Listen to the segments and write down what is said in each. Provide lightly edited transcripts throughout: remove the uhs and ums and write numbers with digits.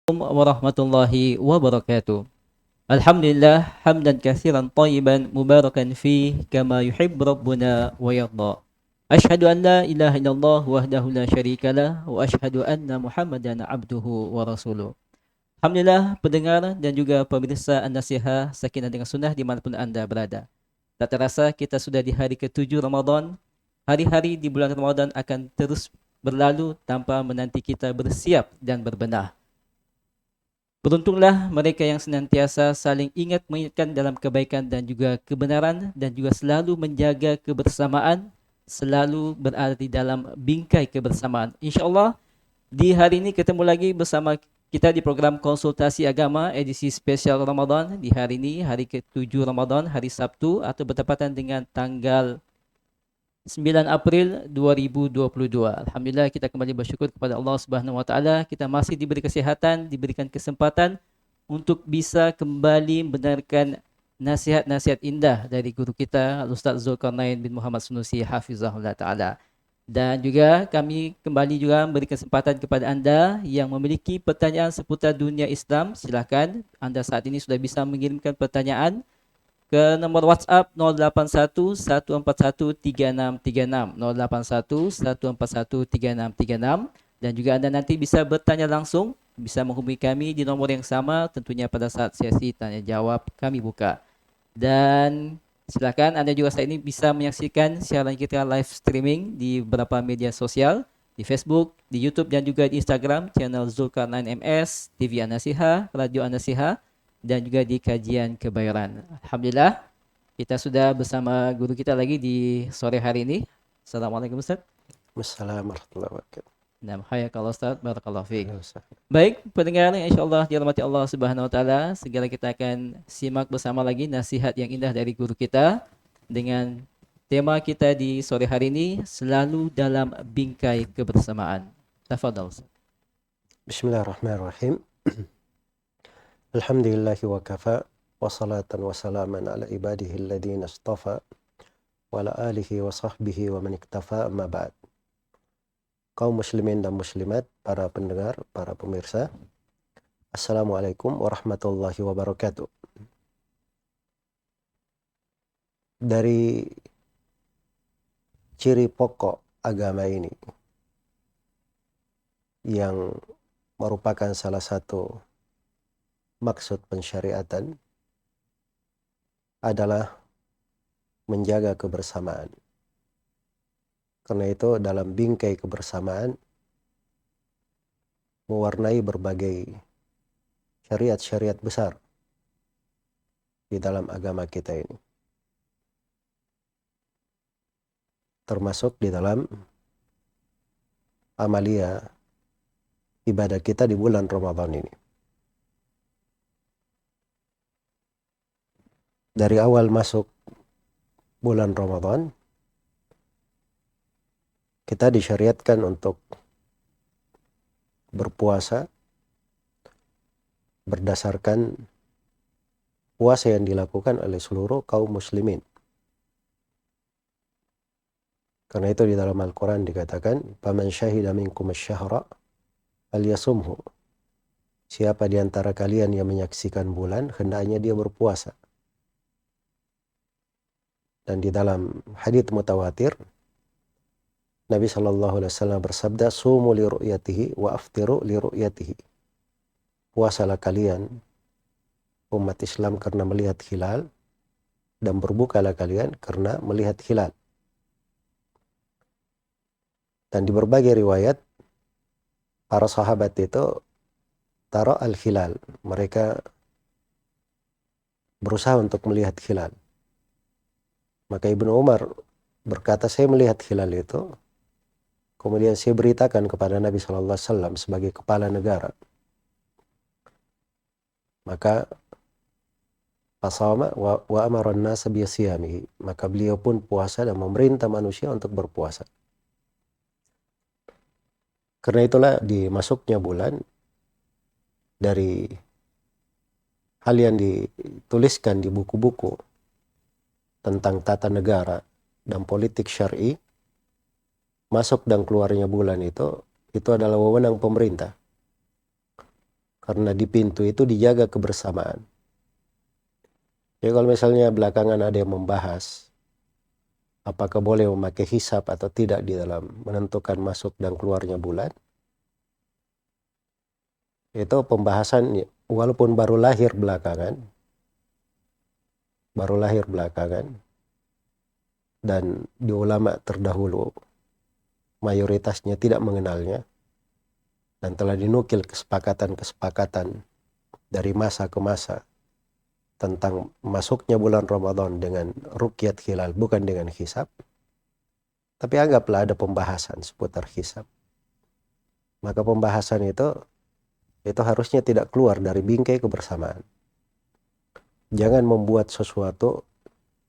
Warahmatullahi wabarakatuh. Alhamdulillah hamdan katsiran tayyiban mubarakan fi kama yuhibbu rabbuna wa yarda. Asyhadu an la ilaha illallah wahdahu la syarikalah wa asyhadu anna Muhammadan abduhu wa rasuluh. Alhamdulillah pendengar dan juga pemirsa An-Nasihah Sakinah dengan Sunnah dimanapun Anda berada. Tak terasa kita sudah di hari ke-7 Ramadan. Hari-hari di bulan Ramadan akan terus berlalu tanpa menanti kita bersiap dan berbenah. Beruntunglah mereka yang senantiasa saling ingat mengingatkan dalam kebaikan dan juga kebenaran dan juga selalu menjaga kebersamaan, selalu berada di dalam bingkai kebersamaan. InsyaAllah di hari ini ketemu lagi bersama kita di program konsultasi agama edisi spesial Ramadan. Di hari ini, hari ke-7 Ramadan, hari Sabtu atau bertepatan dengan tanggal 9 April 2022. Alhamdulillah kita kembali bersyukur kepada Allah Subhanahu wa taala, kita masih diberi kesehatan, diberikan kesempatan untuk bisa kembali mendengarkan nasihat-nasihat indah dari guru kita Al-Ustaz Zulkarnain bin Muhammad Sunusi hafizahullah taala. Dan juga kami kembali juga memberi kesempatan kepada anda yang memiliki pertanyaan seputar dunia Islam. Silakan anda saat ini sudah bisa mengirimkan pertanyaan ke nomor WhatsApp 081 141 3636 081 141 3636 dan juga Anda nanti bisa bertanya langsung, bisa menghubungi kami di nomor yang sama tentunya pada saat sesi tanya jawab kami buka. Dan silakan Anda juga saat ini bisa menyaksikan siaran kita live streaming di beberapa media sosial, di Facebook, di YouTube dan juga di Instagram channel Zulkarnain MS, TV An-Nasihah, Radio An-Nasihah dan juga di kajian kebayoran. Alhamdulillah, kita sudah bersama guru kita lagi di sore hari ini. Assalamualaikum Ustaz. Wassalamualaikum warahmatullahi wabarakatuh. Nah, hayakallah Ustaz, barakallahu fiik. Baik, pendengar yang insyaallah dirahmati Allah Subhanahu wa taala, segera kita akan simak bersama lagi nasihat yang indah dari guru kita dengan tema kita di sore hari ini selalu dalam bingkai kebersamaan. Tafadhal Ustaz. Bismillahirrahmanirrahim. Alhamdulillahi wa kafa wa salatan wa salaman ala ibadihi alladhina istafa wa ala alihi wa sahbihi wa man iktafa amma ba'd. Kaum muslimin dan muslimat, para pendengar, para pemirsa, Assalamualaikum warahmatullahi wabarakatuh. Dari ciri pokok agama ini yang merupakan salah satu maksud pensyariatan adalah menjaga kebersamaan. Karena itu dalam bingkai kebersamaan mewarnai berbagai syariat-syariat besar di dalam agama kita ini. Termasuk di dalam amalia ibadah kita di bulan Ramadan ini. Dari awal masuk bulan Ramadan, kita disyariatkan untuk berpuasa berdasarkan puasa yang dilakukan oleh seluruh kaum muslimin. Karena itu di dalam Al-Quran dikatakan, "Faman syahida minkum asy-syahra falyasumhu." Siapa di antara kalian yang menyaksikan bulan, hendaknya dia berpuasa. Dan di dalam hadits mutawatir, Nabi SAW bersabda, "Sumu li ru'yatihi wa aftiru li ru'yatihi." Puasalah kalian, umat Islam, karena melihat hilal, dan berbukalah kalian karena melihat hilal. Dan di berbagai riwayat, para sahabat itu tara al-hilal. Mereka berusaha untuk melihat hilal. Maka Ibnu Umar berkata, saya melihat hilal itu, kemudian saya beritakan kepada Nabi SAW sebagai kepala negara. Maka fasama wa amara an-nasa biyasiyamihi. Maka beliau pun puasa dan memerintah manusia untuk berpuasa. Karena itulah di masuknya bulan, dari hal yang dituliskan di buku-buku tentang tata negara dan politik syar'i, masuk dan keluarnya bulan itu adalah wewenang pemerintah. Karena di pintu itu dijaga kebersamaan. Jadi kalau misalnya belakangan ada yang membahas apakah boleh memakai hisab atau tidak di dalam menentukan masuk dan keluarnya bulan, itu pembahasan walaupun baru lahir belakangan, dan di ulama terdahulu mayoritasnya tidak mengenalnya, dan telah dinukil kesepakatan-kesepakatan dari masa ke masa tentang masuknya bulan Ramadan dengan ruqyat hilal, bukan dengan hisab. Tapi anggaplah ada pembahasan seputar hisab. Maka pembahasan itu harusnya tidak keluar dari bingkai kebersamaan. Jangan membuat sesuatu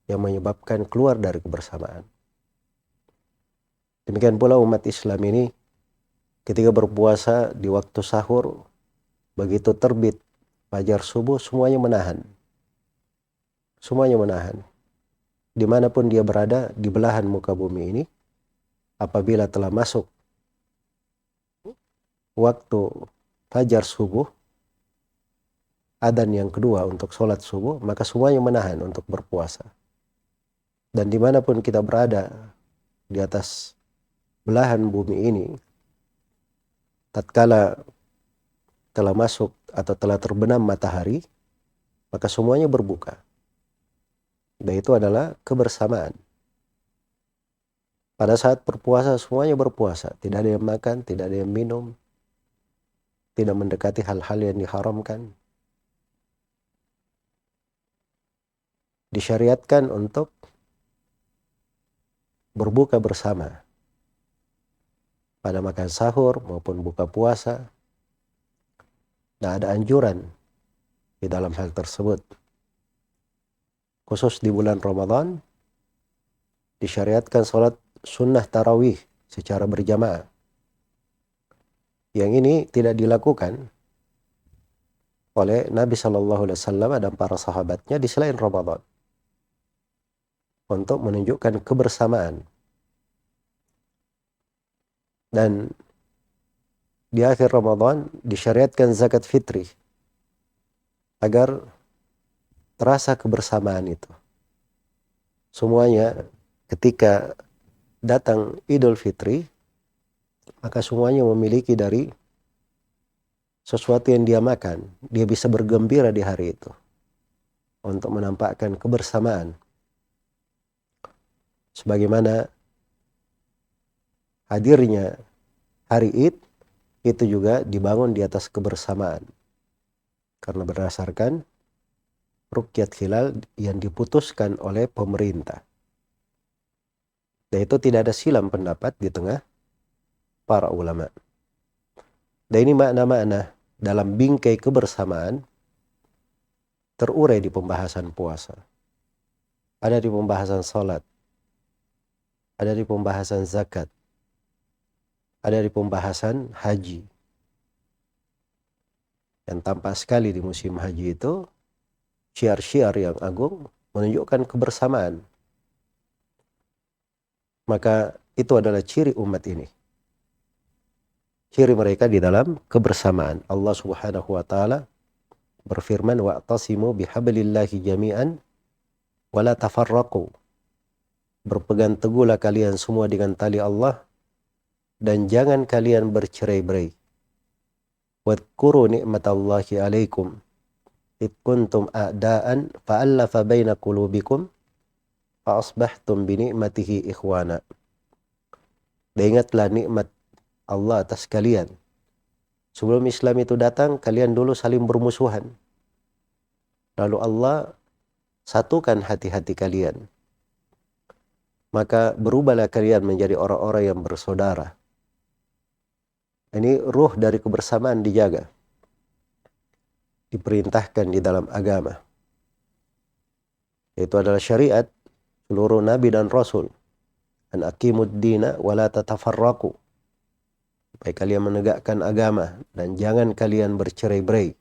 yang menyebabkan keluar dari kebersamaan. Demikian pula umat Islam ini ketika berpuasa di waktu sahur, begitu terbit fajar subuh, semuanya menahan. Semuanya menahan. Dimanapun dia berada di belahan muka bumi ini, apabila telah masuk waktu fajar subuh, adzan yang kedua untuk sholat subuh, maka semuanya menahan untuk berpuasa. Dan dimanapun kita berada di atas belahan bumi ini, tatkala telah masuk atau telah terbenam matahari, maka semuanya berbuka. Dan itu adalah kebersamaan. Pada saat berpuasa semuanya berpuasa, tidak ada yang makan, tidak ada yang minum, tidak mendekati hal-hal yang diharamkan. Disyariatkan untuk berbuka bersama pada makan sahur maupun buka puasa. Dan ada anjuran di dalam hal tersebut. Khusus di bulan Ramadan disyariatkan sholat sunnah tarawih secara berjamaah. Yang ini tidak dilakukan oleh Nabi SAW dan para sahabatnya di selain Ramadan, untuk menunjukkan kebersamaan. Dan di akhir Ramadan disyariatkan zakat fitri agar terasa kebersamaan itu. Semuanya ketika datang Idul Fitri, maka semuanya memiliki dari sesuatu yang dia makan. Dia bisa bergembira di hari itu untuk menampakkan kebersamaan. Sebagaimana hadirnya hari Id itu juga dibangun di atas kebersamaan. Karena berdasarkan ruqyat hilal yang diputuskan oleh pemerintah. Dan itu tidak ada silam pendapat di tengah para ulama. Dan ini makna-makna dalam bingkai kebersamaan terurai di pembahasan puasa. Ada di pembahasan salat. Ada di pembahasan zakat. Ada di pembahasan haji. Yang tampak sekali di musim haji itu, syiar-syiar yang agung menunjukkan kebersamaan. Maka itu adalah ciri umat ini. Ciri mereka di dalam kebersamaan. Allah Subhanahu wa taala berfirman, wa'tasimu bihablillahi jami'an wa la tafarraqu. Berpegang teguhlah kalian semua dengan tali Allah dan jangan kalian bercerai-berai. Wadhkuru ni'matallahi 'alaikum id kuntum a'daan fa'allafa baina qulubikum fa asbahtum bi ni'matihi ikhwana. Dan ingatlah nikmat Allah atas kalian. Sebelum Islam itu datang, kalian dulu saling bermusuhan. Lalu Allah satukan hati-hati kalian. Maka berubahlah kalian menjadi orang-orang yang bersaudara. Ini ruh dari kebersamaan dijaga. Diperintahkan di dalam agama. Itu adalah syariat seluruh nabi dan rasul. An aqimud dina wa la tatafarraqu. Supaya kalian menegakkan agama dan jangan kalian bercerai-berai.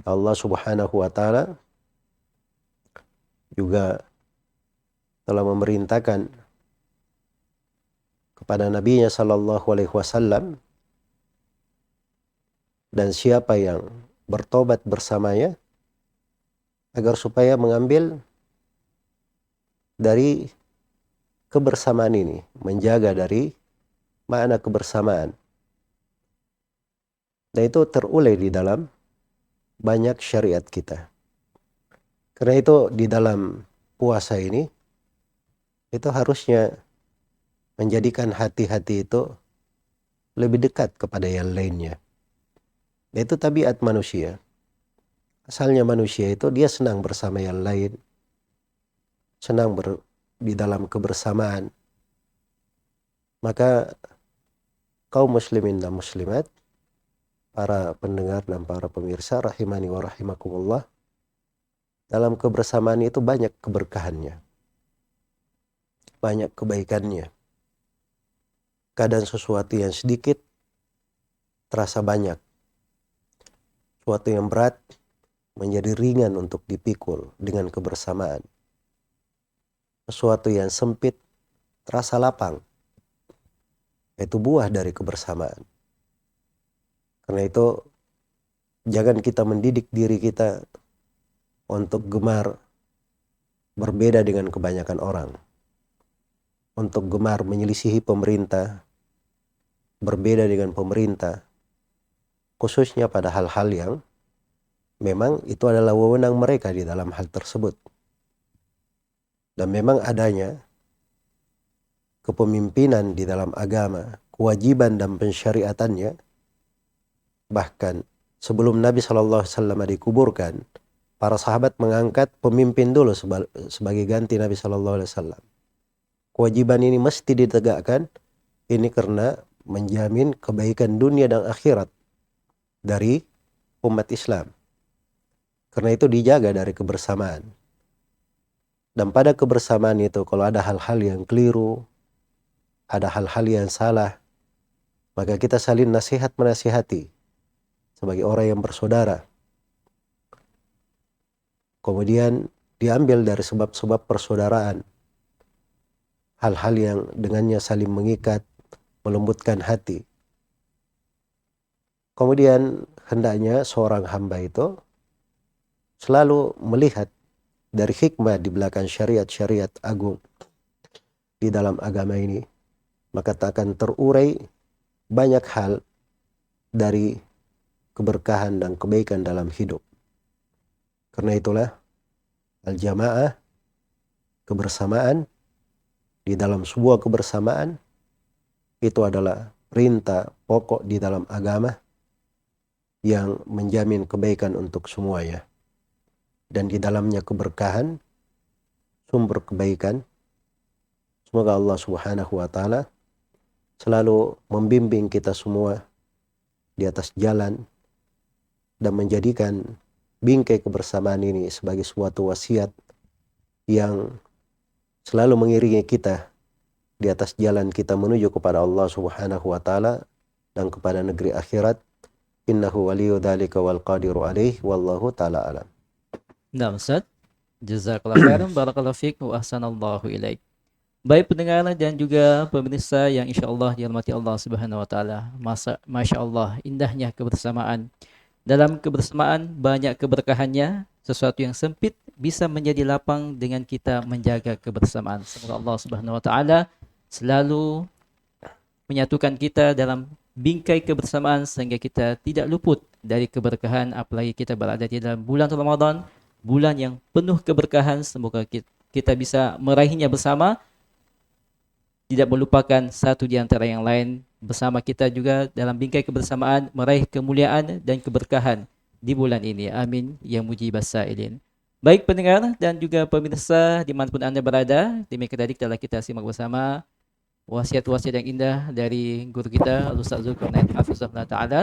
Allah Subhanahu wa taala juga telah memerintahkan kepada nabinya sallallahu alaihi wasallam dan siapa yang bertobat bersamanya, agar supaya mengambil dari kebersamaan ini, menjaga dari makna kebersamaan. Dan itu terulai di dalam banyak syariat kita. Karena itu di dalam puasa ini, itu harusnya menjadikan hati-hati itu lebih dekat kepada yang lainnya. Dan itu tabiat manusia. Asalnya manusia itu dia senang bersama yang lain, senang di dalam kebersamaan. Maka kaum muslimin dan muslimat, para pendengar dan para pemirsa rahimani wa rahimakumullah, dalam kebersamaan itu banyak keberkahannya, banyak kebaikannya. Kadang sesuatu yang sedikit terasa banyak, sesuatu yang berat menjadi ringan untuk dipikul dengan kebersamaan. Sesuatu yang sempit terasa lapang, itu buah dari kebersamaan. Karena itu jangan kita mendidik diri kita untuk gemar berbeda dengan kebanyakan orang, untuk gemar menyelisihi pemerintah, berbeda dengan pemerintah, khususnya pada hal-hal yang memang itu adalah wewenang mereka di dalam hal tersebut. Dan memang adanya kepemimpinan di dalam agama, kewajiban dan pensyariatannya, bahkan sebelum Nabi SAW dikuburkan, para sahabat mengangkat pemimpin dulu sebagai ganti Nabi SAW. Kewajiban ini mesti ditegakkan, ini karena menjamin kebaikan dunia dan akhirat dari umat Islam. Karena itu dijaga dari kebersamaan. Dan pada kebersamaan itu kalau ada hal-hal yang keliru, ada hal-hal yang salah, maka kita saling nasihat menasihati sebagai orang yang bersaudara. Kemudian diambil dari sebab-sebab persaudaraan, hal-hal yang dengannya saling mengikat, melembutkan hati. Kemudian hendaknya seorang hamba itu selalu melihat dari hikmah di belakang syariat-syariat agung di dalam agama ini, maka tak akan terurai banyak hal dari keberkahan dan kebaikan dalam hidup. Karena itulah al-jamaah, kebersamaan, di dalam sebuah kebersamaan itu adalah perintah pokok di dalam agama yang menjamin kebaikan untuk semuanya. Dan di dalamnya keberkahan, sumber kebaikan. Semoga Allah Subhanahu wa taala selalu membimbing kita semua di atas jalan dan menjadikan bingkai kebersamaan ini sebagai suatu wasiat yang selalu mengiringi kita di atas jalan kita menuju kepada Allah Subhanahu wa taala dan kepada negeri akhirat. Innahu waliyyu dzalika wal qadiru alaih wallahu taala alam. Nah, Ustaz, jazakallahu khairan, barakallahu fiik wa ahsanallahu ilaik. Baik pendengar dan juga pemirsa yang insya Allah dirahmati Allah Subhanahu wa taala. Masya Allah, indahnya kebersamaan. Dalam kebersamaan banyak keberkahannya. Sesuatu yang sempit bisa menjadi lapang dengan kita menjaga kebersamaan. Semoga Allah Subhanahu wa taala selalu menyatukan kita dalam bingkai kebersamaan sehingga kita tidak luput dari keberkahan, apalagi kita berada di dalam bulan Ramadan, bulan yang penuh keberkahan. Semoga kita bisa meraihnya bersama, tidak melupakan satu di antara yang lain, bersama kita juga dalam bingkai kebersamaan meraih kemuliaan dan keberkahan di bulan ini. Amin ya mujibas sa'ilin. Baik pendengar dan juga pemirsa dimanapun Anda berada, demikian tadi telah kita simak bersama wasiat-wasiat yang indah dari guru kita Al-Ustaz Zulkarnain Hafizahullah Ta'ala.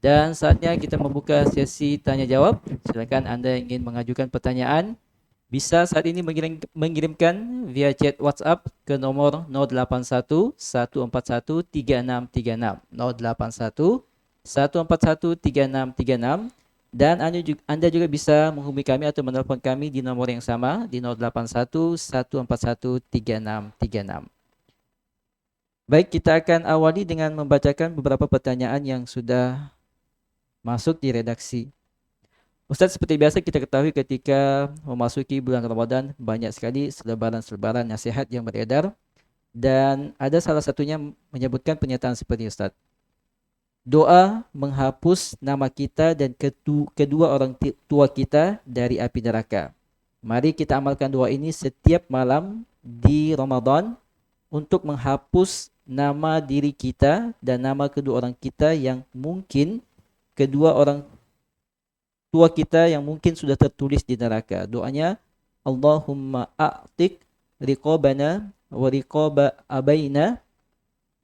Dan saatnya kita membuka sesi tanya jawab. Silakan Anda yang ingin mengajukan pertanyaan bisa saat ini mengirimkan via chat WhatsApp ke nomor 081 141 3636 081 141 3636. Dan Anda juga bisa menghubungi kami atau menelpon kami di nomor yang sama di 081 141 3636. Baik, kita akan awali dengan membacakan beberapa pertanyaan yang sudah masuk di redaksi. Ustadz, seperti biasa kita ketahui ketika memasuki bulan Ramadan banyak sekali selebaran-selebaran nasihat yang beredar dan ada salah satunya menyebutkan pernyataan seperti ini, Ustadz. Doa menghapus nama kita dan kedua orang tua kita dari api neraka. Mari kita amalkan doa ini setiap malam di Ramadan untuk menghapus nama diri kita dan nama kedua orang kita yang mungkin kedua orang tua kita yang mungkin sudah tertulis di neraka. Doanya, Allahumma a'tik riqabana wa riqaba abaina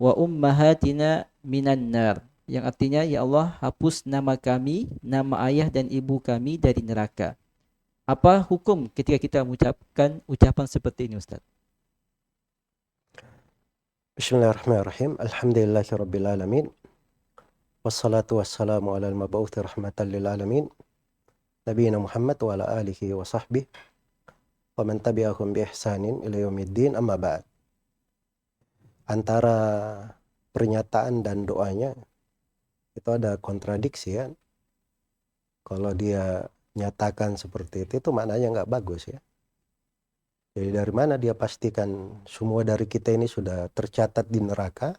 wa ummahatina minan nar. Yang artinya, ya Allah, hapus nama kami, nama ayah dan ibu kami dari neraka. Apa hukum ketika kita mengucapkan ucapan seperti ini, Ustaz? Bismillahirrahmanirrahim. Alhamdulillahi rabbil alamin. Wassalatu wassalamu ala al-mab'uthi rahmatan lil alamin. Nabiyina Muhammad wa ala alihi wa sahbihi wa man tabi'ahum bi ihsanin ila yaumiddin, amma ba'd. Antara pernyataan dan doanya itu ada kontradiksi ya. Kalau dia nyatakan seperti itu maknanya nggak bagus ya. Jadi dari mana dia pastikan semua dari kita ini sudah tercatat di neraka,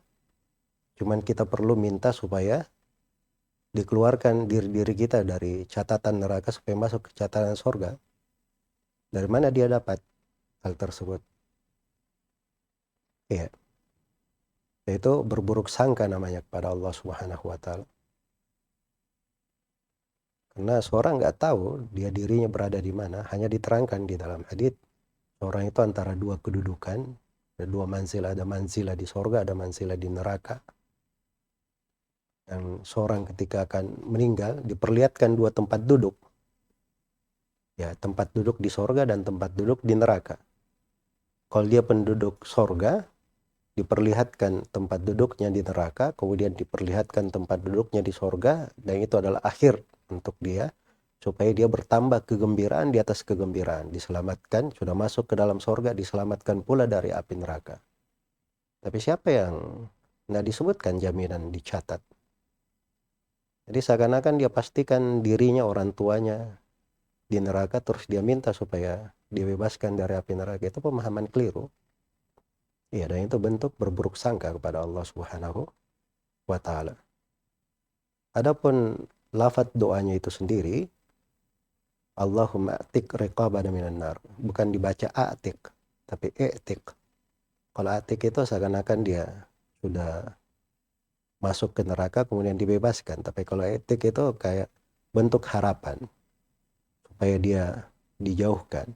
cuman kita perlu minta supaya dikeluarkan diri kita dari catatan neraka supaya masuk ke catatan surga. Dari mana dia dapat hal tersebut? Iya, yaitu berburuk sangka namanya kepada Allah Subhanahu wa Ta'ala. Karena seorang nggak tahu dia dirinya berada di mana, hanya diterangkan di dalam hadits. Orang itu antara dua kedudukan, ada dua manzilah, ada manzilah di surga, ada manzilah di neraka. Dan seorang ketika akan meninggal diperlihatkan dua tempat duduk. Ya, tempat duduk di surga dan tempat duduk di neraka. Kalau dia penduduk surga, diperlihatkan tempat duduknya di neraka, kemudian diperlihatkan tempat duduknya di surga, dan itu adalah akhir untuk dia, supaya dia bertambah kegembiraan di atas kegembiraan. Diselamatkan, sudah masuk ke dalam surga, diselamatkan pula dari api neraka. Tapi siapa yang tidak disebutkan jaminan dicatat? Jadi seakan-akan dia pastikan dirinya, orang tuanya di neraka, terus dia minta supaya dibebaskan dari api neraka. Itu pemahaman keliru. Iya, dan itu bentuk berburuk sangka kepada Allah Subhanahu wa Ta'ala. Adapun lafaz doanya itu sendiri, Allahumma atik riqabana minan nar, bukan dibaca atik, tapi i'tik. Kalau atik itu seakan-akan dia sudah masuk ke neraka kemudian dibebaskan, tapi kalau i'tik itu kayak bentuk harapan supaya dia dijauhkan.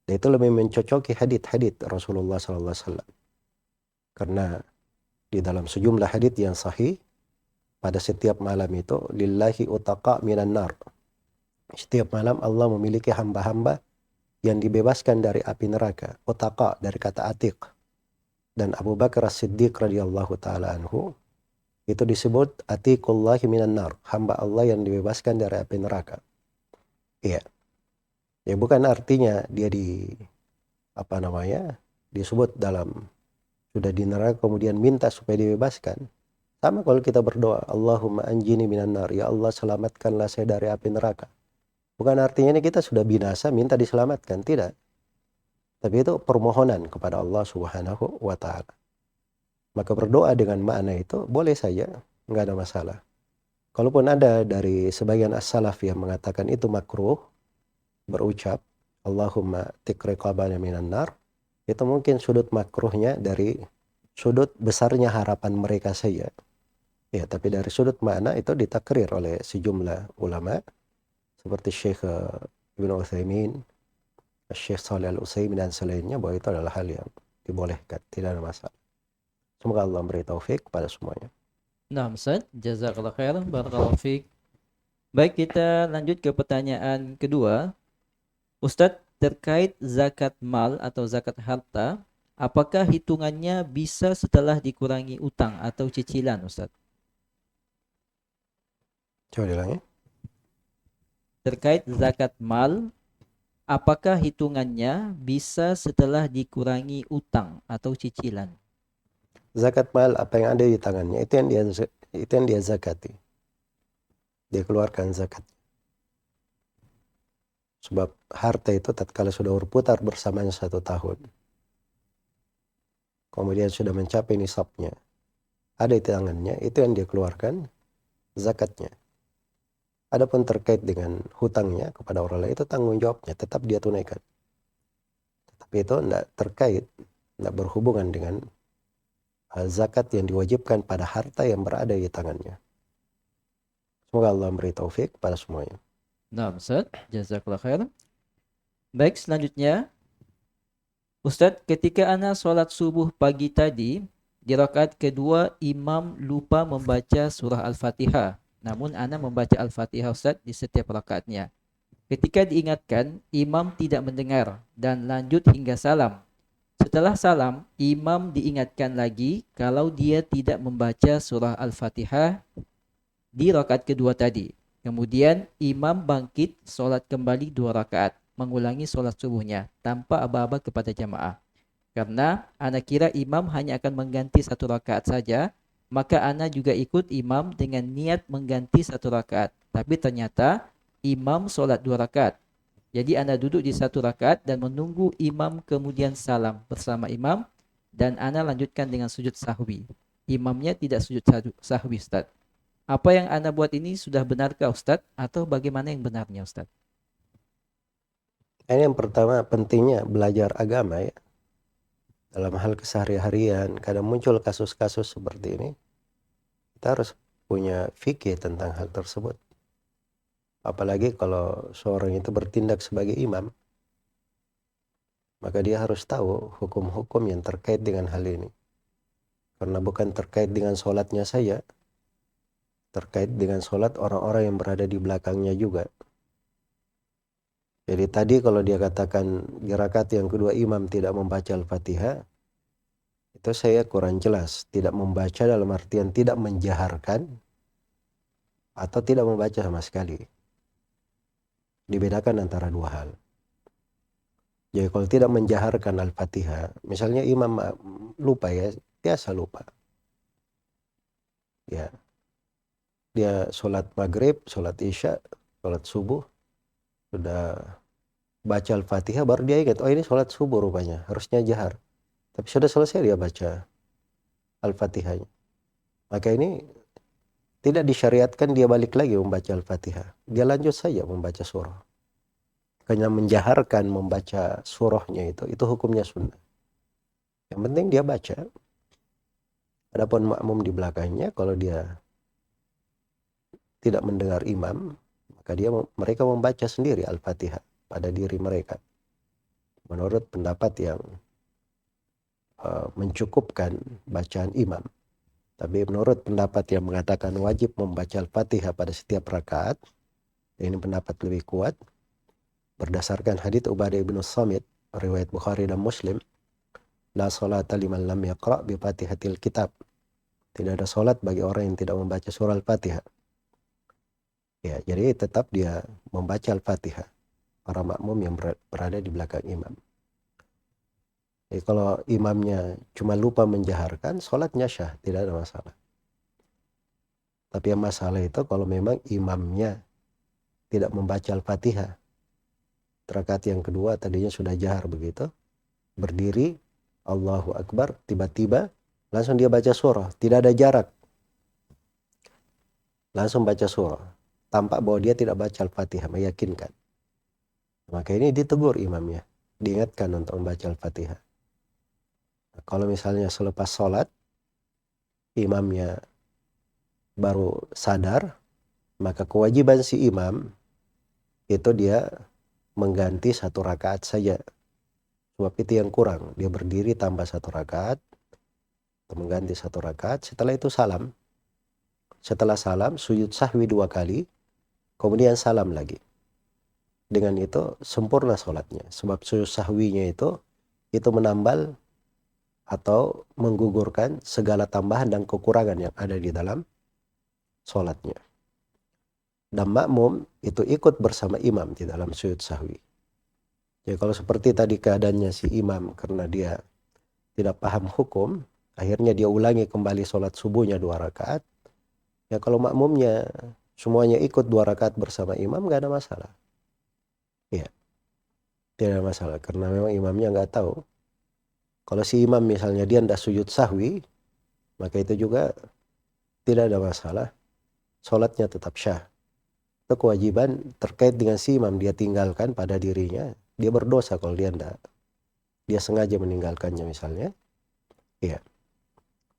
Dan itu lebih mencocoki hadits Rasulullah SAW. Karena di dalam sejumlah hadits yang sahih, pada setiap malam itu, lillahi utaqa minan nar. Setiap malam Allah memiliki hamba-hamba yang dibebaskan dari api neraka. Utaqa dari kata atiq. Dan Abu Bakar As-Siddiq radhiyallahu ta'ala anhu, itu disebut atiqullahi minan nar. Hamba Allah yang dibebaskan dari api neraka. Iya. Ya bukan artinya dia disebut dalam sudah di neraka kemudian minta supaya dibebaskan. Sama kalau kita berdoa, Allahumma anjini minan nar, ya Allah selamatkanlah saya dari api neraka. Bukan artinya ini kita sudah binasa minta diselamatkan, tidak. Tapi itu permohonan kepada Allah Subhanahu wa Ta'ala. Maka berdoa dengan makna itu boleh saja, nggak ada masalah. Kalaupun ada dari sebagian as-salaf yang mengatakan itu makruh, berucap Allahumma tikriqabana minan nar, itu mungkin sudut makruhnya dari sudut besarnya harapan mereka saja. Ya, tapi dari sudut makna itu ditakrir oleh sejumlah ulama seperti Syekh Ibn Utsaimin, Syekh Shalih Al-Utsaimin dan selainnya, bahwa itu adalah hal yang dibolehkan, tidak ada masalah. Semoga Allah memberi taufik pada semuanya. Nah, Ustaz, jazakallah khair, barakallahu fiik. Baik, kita lanjut ke pertanyaan kedua. Ustadz, terkait zakat mal atau zakat harta, apakah hitungannya bisa setelah dikurangi utang atau cicilan, Ustadz? Coba diulangi. Terkait zakat mal, apakah hitungannya bisa setelah dikurangi utang atau cicilan? Zakat mal, apa yang ada di tangannya, itu yang dia zakati. dia keluarkan zakat. Sebab harta itu tatkala sudah berputar bersamanya 1 tahun, kemudian sudah mencapai nisabnya, ada di tangannya, itu yang dia keluarkan zakatnya. Adapun terkait dengan hutangnya kepada orang lain, itu tanggung jawabnya, tetap dia tunaikan. Tapi itu tidak terkait, tidak berhubungan dengan zakat yang diwajibkan pada harta yang berada di tangannya. Semoga Allah memberi taufik pada semuanya. Nah, Ustaz, jazakallah khair. Baik, selanjutnya, Ustadz, ketika ana sholat subuh pagi tadi, di rakaat kedua imam lupa membaca surah Al-Fatihah. Namun ana membaca Al-Fatihah Ustadz di setiap rakaatnya. Ketika diingatkan, imam tidak mendengar dan lanjut hingga salam. Setelah salam, imam diingatkan lagi kalau dia tidak membaca surah Al-Fatihah di rakaat kedua tadi. Kemudian imam bangkit sholat kembali 2 rakaat, mengulangi sholat subuhnya tanpa aba-aba kepada jamaah. Karena ana kira imam hanya akan mengganti 1 rakaat saja, maka ana juga ikut imam dengan niat mengganti 1 rakaat. Tapi ternyata imam sholat 2 rakaat. Jadi ana duduk di 1 rakaat dan menunggu imam kemudian salam bersama imam dan ana lanjutkan dengan sujud sahwi. Imamnya tidak sujud sahwi, Ustaz. Apa yang ana buat ini sudah benarkah Ustaz atau bagaimana yang benarnya Ustaz? Ini yang pertama, pentingnya belajar agama ya. Dalam hal kesehari-harian, kadang muncul kasus-kasus seperti ini. Kita harus punya fikih tentang hal tersebut. Apalagi kalau seorang itu bertindak sebagai imam, maka dia harus tahu hukum-hukum yang terkait dengan hal ini. Karena bukan terkait dengan sholatnya saja, terkait dengan sholat orang-orang yang berada di belakangnya juga. Jadi tadi kalau dia katakan di rakaat yang kedua imam tidak membaca Al-Fatihah, itu saya kurang jelas. Tidak membaca dalam artian tidak menjaharkan atau tidak membaca sama sekali. Dibedakan antara dua hal. Jadi kalau tidak menjaharkan Al-Fatihah, misalnya imam lupa ya, biasa lupa. Ya, dia sholat maghrib, sholat isya, sholat subuh, sudah baca Al-Fatihah baru dia ingat, oh ini sholat subuh rupanya, harusnya jahar. Tapi sudah selesai dia baca Al-Fatihahnya. Maka ini tidak disyariatkan dia balik lagi membaca Al-Fatihah. Dia lanjut saja membaca surah. Hanya menjaharkan membaca surahnya itu hukumnya sunnah. Yang penting dia baca. Adapun makmum di belakangnya, kalau dia tidak mendengar imam, maka mereka membaca sendiri Al-Fatihah pada diri mereka. Menurut pendapat yang mencukupkan bacaan imam. Tapi menurut pendapat yang mengatakan wajib membaca Al-Fatihah pada setiap rakaat, ini pendapat lebih kuat, berdasarkan hadits Ubadah bin Samit, riwayat Bukhari dan Muslim, la salata liman lam yaqra' bi Fatihatil kitab. Tidak ada salat bagi orang yang tidak membaca surah Al-Fatihah. Ya, jadi tetap dia membaca Al-Fatihah, para makmum yang berada di belakang imam. Jadi kalau imamnya cuma lupa menjaharkan, salatnya syah, tidak ada masalah. Tapi yang masalah itu kalau memang imamnya tidak membaca Al-Fatihah. Rakaat yang kedua tadinya sudah jahar begitu, berdiri, Allahu Akbar, tiba-tiba langsung dia baca surah, tidak ada jarak. Langsung baca surah, tampak bahwa dia tidak baca Al-Fatihah, meyakinkan. Maka ini ditegur imamnya, diingatkan untuk membaca Al-Fatihah. Nah, kalau misalnya selepas sholat, imamnya baru sadar, maka kewajiban si imam itu dia mengganti 1 rakaat saja. Sebab itu yang kurang, dia berdiri tambah 1 rakaat, atau mengganti 1 rakaat, setelah itu salam. Setelah salam, sujud sahwi 2 kali, kemudian salam lagi. Dengan itu sempurna sholatnya. Sebab sujud sahwinya itu menambal atau menggugurkan segala tambahan dan kekurangan yang ada di dalam sholatnya. Dan makmum itu ikut bersama imam di dalam sujud sahwi. Jadi kalau seperti tadi keadaannya si imam karena dia tidak paham hukum, akhirnya dia ulangi kembali sholat subuhnya 2 rakaat. Ya kalau makmumnya semuanya ikut 2 rakaat bersama imam, nggak ada masalah. Iya, tidak ada masalah karena memang imamnya nggak tahu. Kalau si imam misalnya dia tidak sujud sahwi, maka itu juga tidak ada masalah. Sholatnya tetap syah. Itu kewajiban terkait dengan si imam dia tinggalkan pada dirinya. Dia berdosa kalau dia tidak. Dia sengaja meninggalkannya misalnya. Iya.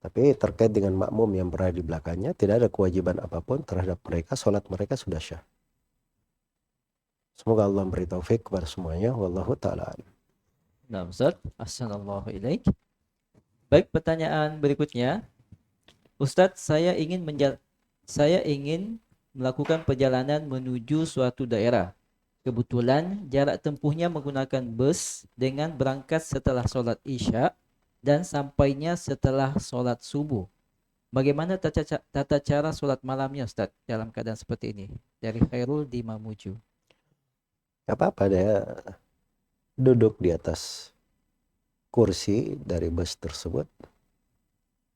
Tapi terkait dengan makmum yang berada di belakangnya, tidak ada kewajiban apapun terhadap mereka. Sholat mereka sudah syah. Semoga Allah beri taufik kepada semuanya. Wallahu ta'ala alam. Nah, Ustaz, Assalamualaikum. Baik, pertanyaan berikutnya. Ustadz, saya ingin melakukan perjalanan menuju suatu daerah. Kebetulan jarak tempuhnya menggunakan bus dengan berangkat setelah sholat Isya dan sampainya setelah sholat subuh. Bagaimana tata cara sholat malamnya, Ustadz, dalam keadaan seperti ini? Dari Khairul di Mamuju. Gak apa-apa, dia duduk di atas kursi dari bus tersebut.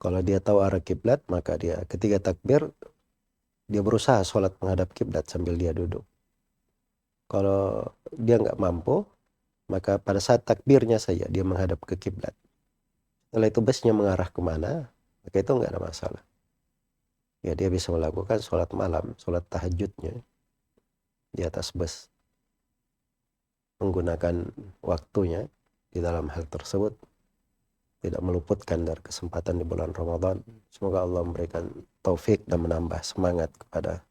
Kalau dia tahu arah kiblat, maka dia ketika takbir, dia berusaha sholat menghadap kiblat sambil dia duduk. Kalau dia nggak mampu, maka pada saat takbirnya saja dia menghadap ke kiblat. Setelah itu busnya mengarah kemana, maka itu nggak ada masalah. Ya, dia bisa melakukan sholat malam, sholat tahajudnya di atas bus. Menggunakan waktunya di dalam hal tersebut. Tidak meluputkan dari kesempatan di bulan Ramadan. Semoga Allah memberikan taufik dan menambah semangat kepada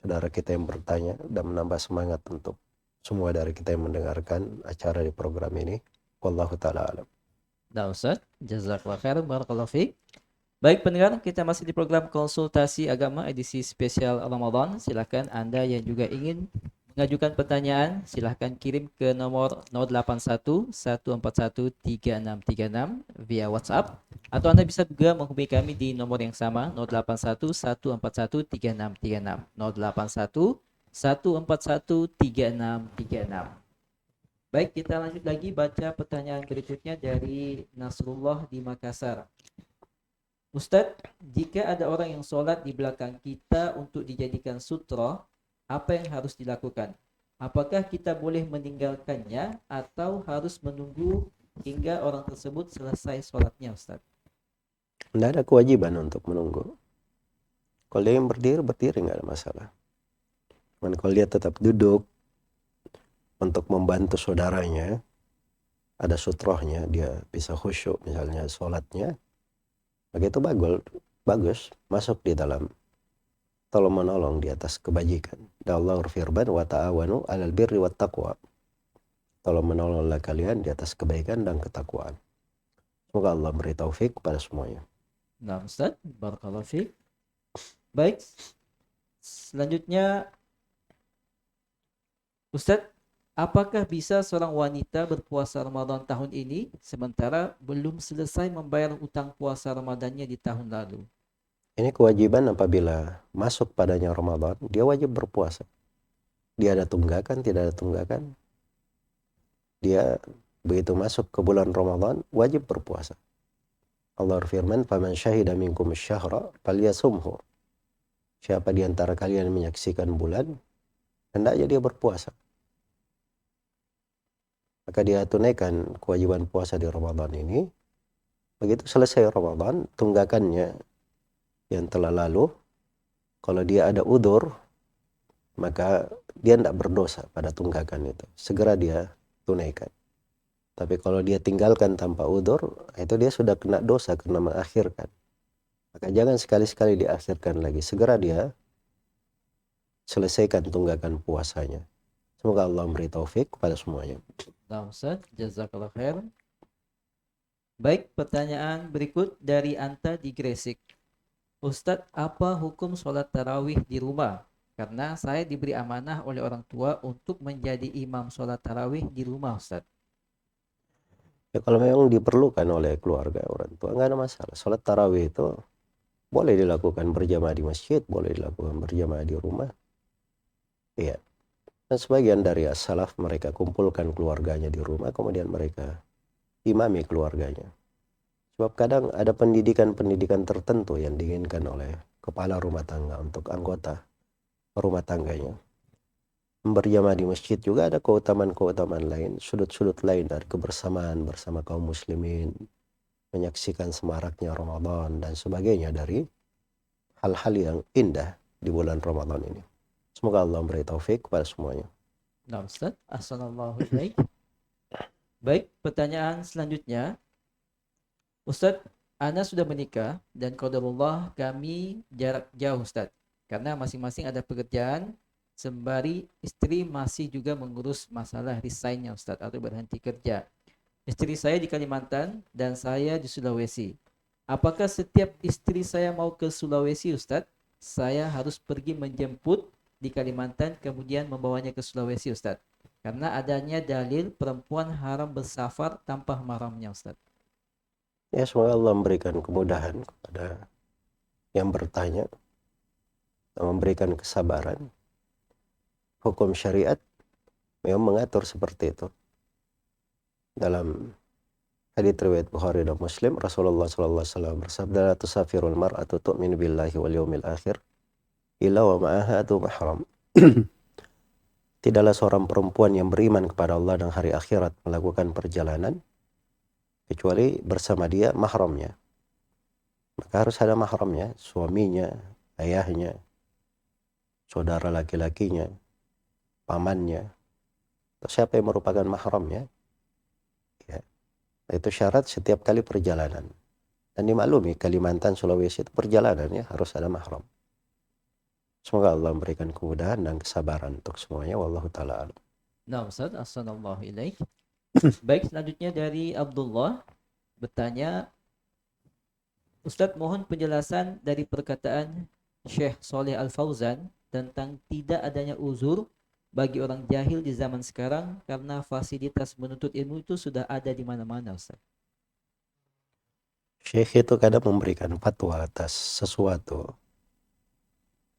saudara kita yang bertanya dan menambah semangat untuk semua dari kita yang mendengarkan acara di program ini. Wallahu ta'ala alam. Nah, Ustaz, jazakallah khair, barakallahu fiik. Baik pendengar, kita masih di program konsultasi agama edisi spesial Ramadan. Silakan Anda yang juga ingin mengajukan pertanyaan, silakan kirim ke nomor 081 141 3636 via WhatsApp, atau Anda bisa juga menghubungi kami di nomor yang sama 081 141 3636 081 141 3636. Baik, kita lanjut lagi baca pertanyaan berikutnya dari Nasrullah di Makassar. Ustadz, jika ada orang yang sholat di belakang kita untuk dijadikan sutra, apa yang harus dilakukan? Apakah kita boleh meninggalkannya atau harus menunggu hingga orang tersebut selesai sholatnya, Ustadz? Tidak ada kewajiban untuk menunggu. Kalau dia yang berdiri nggak ada masalah. Dan kalau dia tetap duduk untuk membantu saudaranya, ada sutrohnya, dia bisa khusyuk misalnya sholatnya, maka itu bagus masuk di dalam tolong menolong di atas kebajikan. Dan Allah berfirman, wa ta'awanu 'alal birri wat taqwa. Tolong menolonglah kalian di atas kebaikan dan ketakwaan. Semoga Allah beri taufik kepada semuanya. Nah, Ustadz, barakallahu fiik. Baik, selanjutnya Ustadz, apakah bisa seorang wanita berpuasa Ramadan tahun ini sementara belum selesai membayar utang puasa Ramadannya di tahun lalu? Ini kewajiban apabila masuk padanya Ramadan, dia wajib berpuasa. Dia ada tunggakan, tidak ada tunggakan. Dia begitu masuk ke bulan Ramadan, wajib berpuasa. Allah berfirman, "Faman syahida minkum asy-syahra falyasumhu." Siapa di antara kalian menyaksikan bulan, hendaknya dia berpuasa. Maka dia tunaikan kewajiban puasa di Ramadan ini. Begitu selesai Ramadan, tunggakannya yang telah lalu, kalau dia ada udzur, maka dia tidak berdosa pada tunggakan itu. Segera dia tunaikan. Tapi kalau dia tinggalkan tanpa udzur, itu dia sudah kena dosa karena mengakhirkan. Maka jangan sekali-sekali diakhirkan lagi. Segera dia selesaikan tunggakan puasanya. Semoga Allah memberi taufik kepada semuanya. Nah, Ustaz, jazakallah khair. Baik, pertanyaan berikut dari Anta di Gresik. Ustadz, apa hukum sholat tarawih di rumah? Karena saya diberi amanah oleh orang tua untuk menjadi imam sholat tarawih di rumah, Ustadz. Ya, kalau memang diperlukan oleh keluarga orang tua, nggak ada masalah. Sholat tarawih itu boleh dilakukan berjamaah di masjid, boleh dilakukan berjamaah di rumah. Iya. Dan sebagian dari as-salaf mereka kumpulkan keluarganya di rumah, kemudian mereka imami keluarganya. Sebab kadang ada pendidikan-pendidikan tertentu yang diinginkan oleh kepala rumah tangga untuk anggota rumah tangganya. Berjamaah di masjid juga ada keutamaan-keutamaan lain, sudut-sudut lain dari kebersamaan bersama kaum muslimin, menyaksikan semaraknya Ramadan dan sebagainya dari hal-hal yang indah di bulan Ramadan ini. Semoga Allah memberi taufik kepada semuanya. Nah, Ustaz, assalamualaikum. Baik, pertanyaan selanjutnya. Ustadz, Ana sudah menikah dan qadarullah kami jarak jauh Ustadz. Karena masing-masing ada pekerjaan, sembari istri masih juga mengurus masalah resignnya Ustadz atau berhenti kerja. Istri saya di Kalimantan dan saya di Sulawesi. Apakah setiap istri saya mau ke Sulawesi Ustadz, saya harus pergi menjemput di Kalimantan kemudian membawanya ke Sulawesi Ustadz? Karena adanya dalil perempuan haram bersafar tanpa mahramnya Ustadz. Ya, semoga Allah memberikan kemudahan kepada yang bertanya dan memberikan kesabaran. Hukum syariat memang mengatur seperti itu. Dalam hadits riwayat Bukhari dan Muslim, Rasulullah sallallahu alaihi wasallam bersabda, "La tusafirul mar'atu tu'minu billahi wal yawmil akhir illa wa ma'aha atu mahram." Tidaklah seorang perempuan yang beriman kepada Allah dan hari akhirat melakukan perjalanan kecuali bersama dia mahramnya. Maka harus ada mahramnya, suaminya, ayahnya, saudara laki-lakinya, pamannya, atau siapa yang merupakan mahramnya. Ya, itu syarat setiap kali perjalanan. Dan dimaklumi Kalimantan, Sulawesi itu perjalanan ya, harus ada mahram. Semoga Allah memberikan kemudahan dan kesabaran untuk semuanya. Wallahu ta'ala alam. Nah Ustaz, assalamualaikum. Baik, selanjutnya dari Abdullah bertanya, Ustadz mohon penjelasan dari perkataan Syekh Soleh Al-Fauzan tentang tidak adanya uzur bagi orang jahil di zaman sekarang karena fasilitas menuntut ilmu itu sudah ada di mana-mana Ustaz. Syekh itu kadang memberikan fatwa atas sesuatu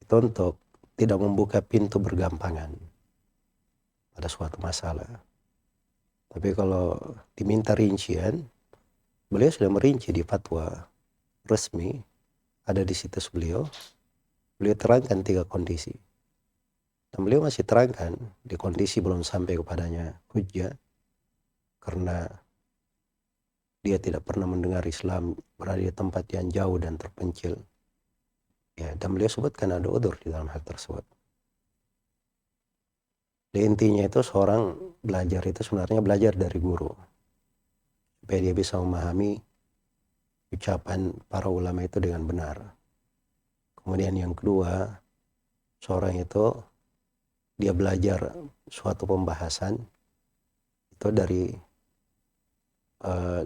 itu untuk tidak membuka pintu bergampangan pada suatu masalah. Tapi kalau diminta rincian, beliau sudah merinci di fatwa resmi, ada di situs beliau. Beliau terangkan 3 kondisi. Dan beliau masih terangkan di kondisi belum sampai kepadanya hujjah, karena dia tidak pernah mendengar Islam, berada di tempat yang jauh dan terpencil. Ya, dan beliau sebutkan ada udzur di dalam hal tersebut. Di intinya itu seorang belajar itu sebenarnya belajar dari guru, supaya dia bisa memahami ucapan para ulama itu dengan benar. Kemudian yang kedua, seorang itu dia belajar suatu pembahasan itu dari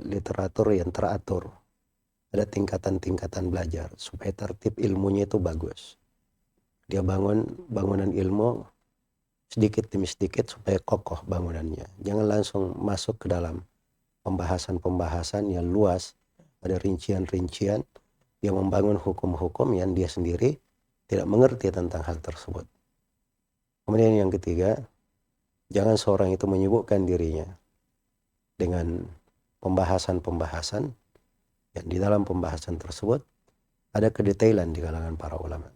literatur yang teratur. Ada tingkatan-tingkatan belajar supaya tertib ilmunya itu bagus. Dia bangun bangunan ilmu sedikit demi sedikit supaya kokoh bangunannya. Jangan langsung masuk ke dalam pembahasan-pembahasan yang luas, ada rincian-rincian yang membangun hukum-hukum yang dia sendiri tidak mengerti tentang hal tersebut. Kemudian yang ketiga, jangan seorang itu menyibukkan dirinya dengan pembahasan-pembahasan yang di dalam pembahasan tersebut ada kedetailan di kalangan para ulama.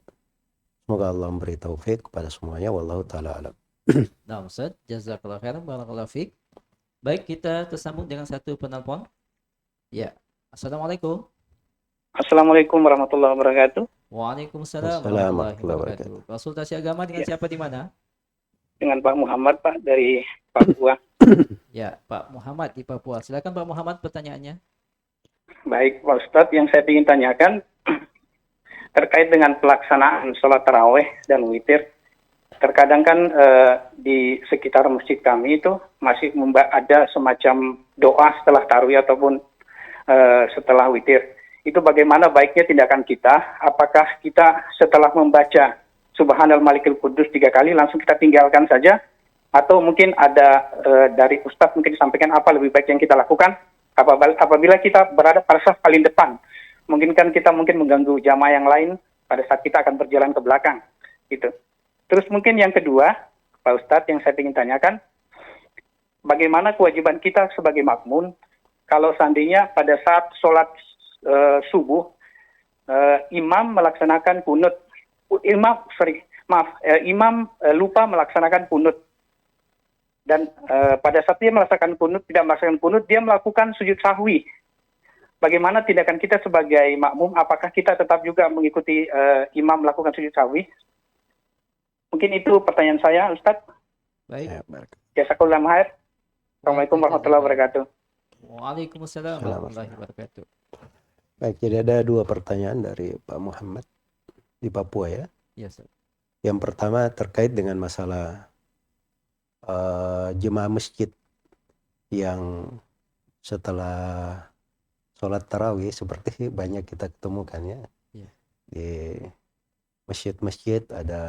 Semoga Allah memberi taufik kepada semuanya. Wallahu ta'ala alam. Nah Ustaz, jazakallahu khairan, barakallahu fiik. Baik, kita tersambung dengan satu penelpon. Ya, assalamualaikum. Assalamualaikum warahmatullahi wabarakatuh. Waalaikumsalam Assalamualaikum warahmatullahi warahmatullahi wabarakatuh. Konsultasi agama dengan Ya, siapa di mana? dengan Pak Muhammad, Pak, dari Papua. Ya, Pak Muhammad di Papua. Silakan Pak Muhammad pertanyaannya. Baik, Pak Ustadz, yang saya ingin tanyakan terkait dengan pelaksanaan sholat taraweh dan witir. Terkadang kan di sekitar masjid kami itu masih ada semacam doa setelah tarawih ataupun setelah witir. Itu bagaimana baiknya tindakan kita? Apakah kita setelah membaca Subhanal Malikil Kudus 3 kali langsung kita tinggalkan saja? Atau mungkin ada dari Ustadz mungkin disampaikan apa lebih baik yang kita lakukan apabila kita berada pada saf paling depan? Mungkin kan kita mengganggu jamaah yang lain pada saat kita akan berjalan ke belakang. Gitu. Terus mungkin yang kedua, Pak Ustadz, yang saya ingin tanyakan, bagaimana kewajiban kita sebagai makmum kalau seandainya pada saat sholat subuh imam melaksanakan kunut, imam lupa melaksanakan kunut. Dan pada saat dia melaksanakan kunut, tidak melaksanakan kunut, dia melakukan sujud sahwi. Bagaimana tindakan kita sebagai makmum? Apakah kita tetap juga mengikuti imam melakukan sujud sahwi? Mungkin itu pertanyaan saya, Ustadz. Baik. Ya, baik. Jazakallahu khair. Assalamualaikum warahmatullahi wabarakatuh. Waalaikumsalam warahmatullahi wabarakatuh. Baik, jadi ada 2 pertanyaan dari Pak Muhammad di Papua ya. Ya, Ustaz. Yang pertama terkait dengan masalah jemaah masjid yang setelah sholat tarawih seperti banyak kita ketemukan ya. Iya. Di masjid-masjid ada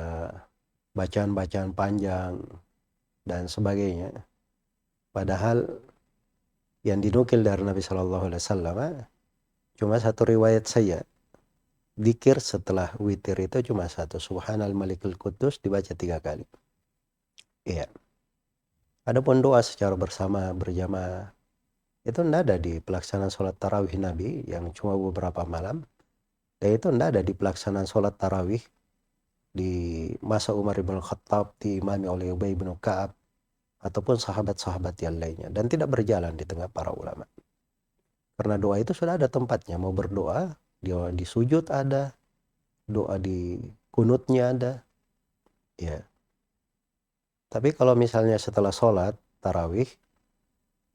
bacaan-bacaan panjang dan sebagainya. Padahal yang dinukil dari Nabi Shallallahu Alaihi Wasallam cuma satu riwayat saja. Dzikir setelah witir itu cuma satu. Subhanal Malikul Quddus dibaca 3 kali. Iya. Adapun doa secara bersama berjamaah itu tidak ada di pelaksanaan sholat tarawih Nabi yang cuma beberapa malam. Dan itu tidak ada di pelaksanaan sholat tarawih di masa Umar ibn Khattab diimami oleh Ubay bin Ka'ab ataupun sahabat-sahabat yang lainnya, dan tidak berjalan di tengah para ulama. Karena doa itu sudah ada tempatnya. Mau berdoa, doa di sujud ada, doa di kunutnya ada. Ya. Tapi kalau misalnya setelah sholat tarawih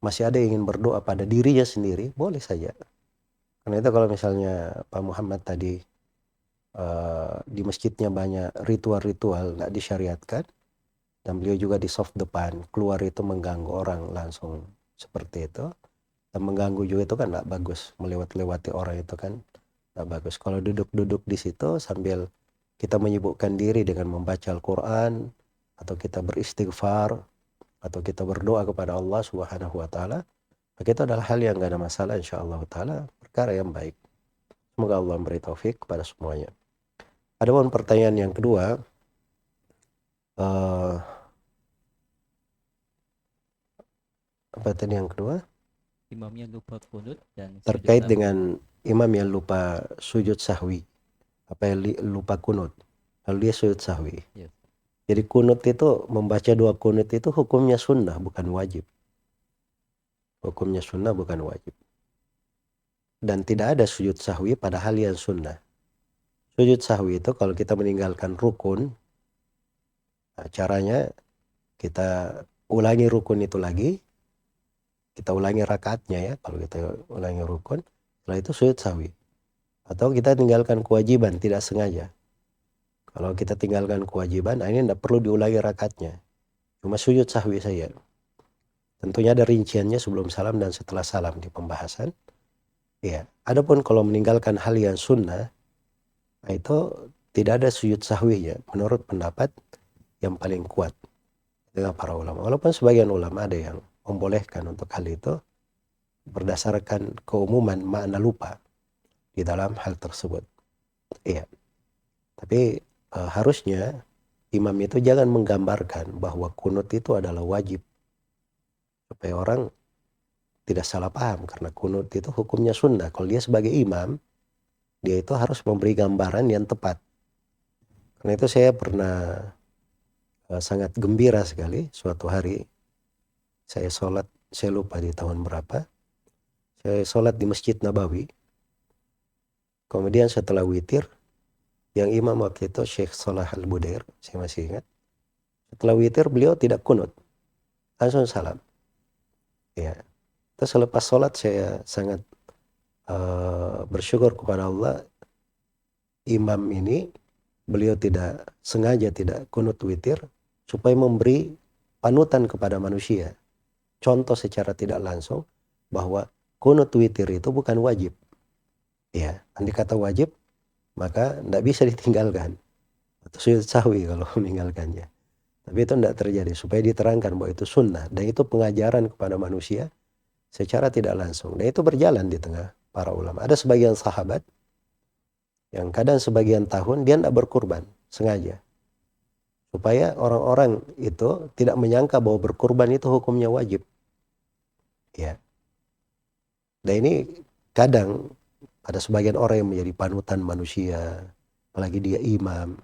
masih ada yang ingin berdoa pada dirinya sendiri, boleh saja. Karena itu kalau misalnya Pak Muhammad tadi di masjidnya banyak ritual-ritual nggak disyariatkan, dan beliau juga di soft depan, keluar itu mengganggu orang langsung seperti itu, dan mengganggu juga itu kan nggak bagus, melewati orang itu kan nggak bagus. Kalau duduk-duduk di situ sambil kita menyibukkan diri dengan membaca Al-Quran, atau kita beristighfar, atau kita berdoa kepada Allah Subhanahu Wa Taala, maka itu adalah hal yang nggak ada masalah, insyaallah taala, perkara yang baik. Semoga Allah memberi taufik kepada semuanya. Adapun pertanyaan yang kedua, apa tadi yang kedua? Imamnya lupa kunut dan sujud Terkait sahwi. dengan imam yang lupa sujud sahwi, apa yang lupa kunut, lalu dia sujud sahwi. Yes. Jadi kunut itu, membaca 2 kunut itu hukumnya sunnah, bukan wajib. Hukumnya sunnah, bukan wajib. Dan tidak ada sujud sahwi pada hal yang sunnah. Sujud sahwi itu kalau kita meninggalkan rukun, nah caranya kita ulangi rukun itu lagi, kita ulangi rakaatnya ya, kalau kita ulangi rukun, setelah itu sujud sahwi. Atau kita tinggalkan kewajiban tidak sengaja. Kalau kita tinggalkan kewajiban, ini tidak perlu diulangi rakaatnya, cuma sujud sahwi saja. Tentunya ada rinciannya sebelum salam dan setelah salam di pembahasan. Ya, adapun kalau meninggalkan hal yang sunnah, itu tidak ada sujud sahwinya menurut pendapat yang paling kuat dengan para ulama. Walaupun sebagian ulama ada yang membolehkan untuk hal itu berdasarkan keumuman makna lupa di dalam hal tersebut. Iya. Tapi harusnya imam itu jangan menggambarkan bahwa kunut itu adalah wajib, supaya orang tidak salah paham, karena kunut itu hukumnya sunnah. Kalau dia sebagai imam, dia itu harus memberi gambaran yang tepat. Karena itu saya pernah sangat gembira sekali suatu hari saya sholat, saya lupa di tahun berapa, saya sholat di Masjid Nabawi. Kemudian setelah witir, yang imam waktu itu Syekh Salah Al-Budair, saya masih ingat. Setelah witir beliau tidak kunut, langsung salam. Ya. Terus selepas sholat saya sangat bersyukur kepada Allah, imam ini beliau tidak sengaja tidak kunut witir supaya memberi panutan kepada manusia, contoh secara tidak langsung bahwa kunut witir itu bukan wajib. Ya, andai kata wajib maka tidak bisa ditinggalkan, atau sujud sahwi kalau meninggalkannya. Tapi itu tidak terjadi, supaya diterangkan bahwa itu sunnah dan itu pengajaran kepada manusia secara tidak langsung. Dan itu berjalan di tengah para ulama. Ada sebagian sahabat yang kadang sebagian tahun dia tidak berkurban sengaja, supaya orang-orang itu tidak menyangka bahwa berkurban itu hukumnya wajib. Ya. Dan ini kadang ada sebagian orang yang menjadi panutan manusia, apalagi dia imam.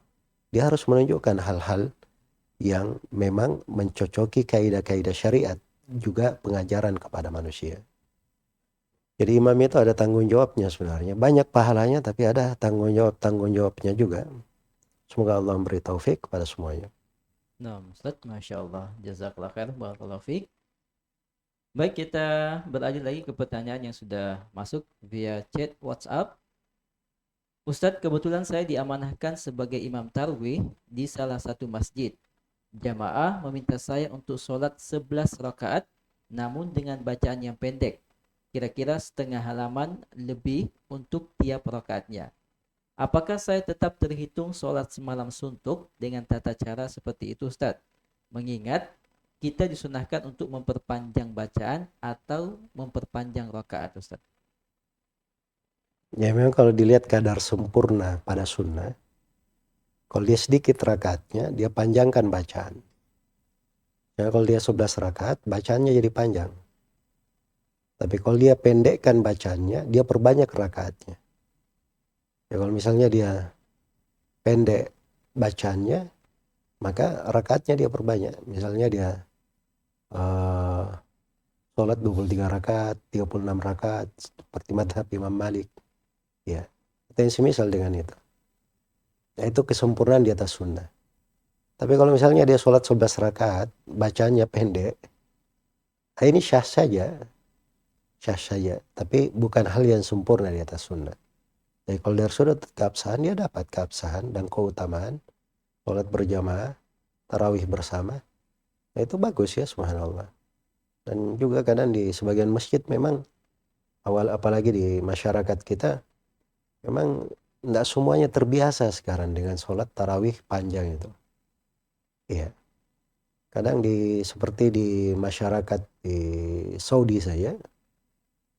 dia harus menunjukkan hal-hal yang memang mencocoki kaidah-kaidah syariat, juga pengajaran kepada manusia. Jadi imam itu ada tanggung jawabnya sebenarnya. Banyak pahalanya tapi ada tanggung jawabnya juga. Semoga Allah memberi taufik kepada semuanya. Nah, Ustaz, Masya Allah. Jazakallah khair. Barakallahu fiik. Baik, kita beralih lagi ke pertanyaan yang sudah masuk via chat WhatsApp. Ustadz, kebetulan saya diamanahkan sebagai imam tarwih di salah satu masjid. Jamaah meminta saya untuk sholat 11 rakaat, namun dengan bacaan yang pendek, kira-kira setengah halaman lebih untuk tiap rakaatnya. Apakah saya tetap terhitung sholat semalam suntuk dengan tata cara seperti itu, Ustadz? Mengingat kita disunahkan untuk memperpanjang bacaan atau memperpanjang rakaat, Ustadz. Ya memang kalau dilihat kadar sempurna pada sunnah, kalau dia sedikit rakaatnya, dia panjangkan bacaan. Ya, kalau dia 11 rakaat, bacaannya jadi panjang. Tapi kalau dia pendekkan bacaannya, dia perbanyak rakaatnya. Ya kalau misalnya dia pendek bacaannya, maka rakaatnya dia perbanyak. Misalnya dia sholat 23 rakaat, 36 rakaat, seperti madhab Imam Malik. Ya, itu yang semisal dengan itu. Nah, itu kesempurnaan di atas sunnah. Tapi kalau misalnya dia sholat 11 rakaat, bacanya pendek, nah ini syah saja. Tapi bukan hal yang sempurna di atas sunnah. Jadi kalau dari sudut keabsahan, dia dapat keabsahan dan keutamaan sholat berjamaah, tarawih bersama. Nah itu bagus ya, subhanallah. Dan juga kadang di sebagian masjid memang apalagi di masyarakat kita, memang tidak semuanya terbiasa sekarang dengan sholat tarawih panjang itu. Iya. Kadang seperti di masyarakat di Saudi saja,